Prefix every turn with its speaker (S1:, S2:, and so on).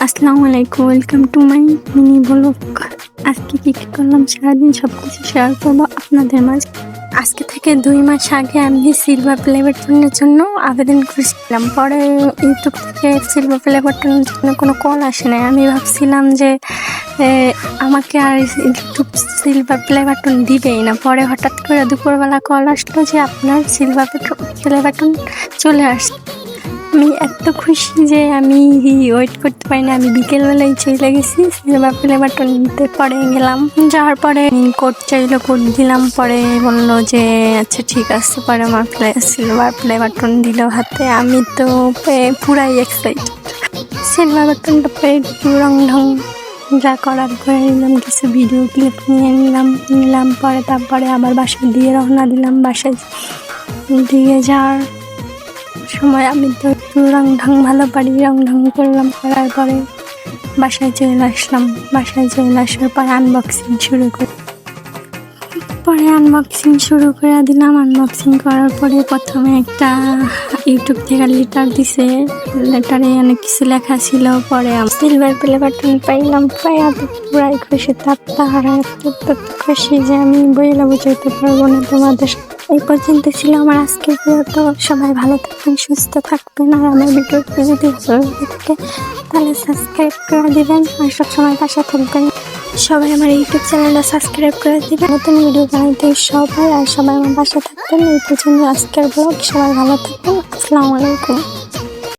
S1: আসসালামু আলাইকুম, welcome to my mini blog. আজকে কি করলাম সারাদিন সবকিছু শেয়ার করবো আপনাদের মাঝে। আজকে থেকে 2 মাস আগে আমি সিলভার প্লে বাটনের জন্য আবেদন করেছিলাম। পরে ইউটিউব থেকে সিলভার প্লে বাটনের জন্য কোনো কল আসে নাই। আমি ভাবছিলাম যে আমাকে আর ইউটিউব সিলভার প্লে বাটন দিবেই না। পরে হঠাৎ করে দুপুরবেলা কল আসলো যে আপনার সিলভার প্লে বাটন চলে আসছে। আমি এত খুশি যে আমি ওয়েট করতে পারি না। আমি বিকেলবেলায় চলে গেছি সিলভার প্লে বাটন নিতে। পরে গেলাম, যাওয়ার পরে কোড চাইলো, কোড দিলাম। পরে বললো যে আচ্ছা ঠিক আছে। পরে আমার সিলভার প্লে বাটন দিল হাতে। আমি তো পুরাই এক্সাইটেড। সিলভার বাটনটা পেয়ে রং ঢং যা করার করে নিলাম, কিছু ভিডিও ক্লিপ নিয়ে নিলাম। তারপরে আবার বাসায় দিয়ে রওনা দিলাম। বাসায় দিয়ে যাওয়ার সময় আমি তো রং ঢং ভালো পারি, রং ঢং করলাম। করার পরে বাসায় চলে আসলাম। বাসায় চলে আসার পরে আনবক্সিং শুরু করে দিলাম। আনবক্সিং করার পরে প্রথমে একটা ইউটিউব থেকে লেটার দিছে। লেটারে অনেক কিছু লেখা ছিল। পরে সিলভার প্লে বাটন পাইলাম। পুরাই খুশি, তাহারা খুশি যে আমি বইলা বুঝাইতে পারবো না তোমাদের। এই পর্যন্ত ছিল আমার আজকের ভিডিও। তো সবাই ভালো থাকবেন, সুস্থ থাকবেন। আর আমার ভিডিওটি যদি ভালো লাগে থাকে তাহলে সাবস্ক্রাইব করে দিবেন আর সবসময় পাশে থাকবেন। সবাই আমার ইউটিউব চ্যানেলটা সাবস্ক্রাইব করে দিবেন। নতুন ভিডিও বানাইতে সবাই আমার পাশে থাকবেন। এই পর্যন্ত আজকের ব্লগ। সবাই ভালো থাকবেন। আসসালামু আলাইকুম।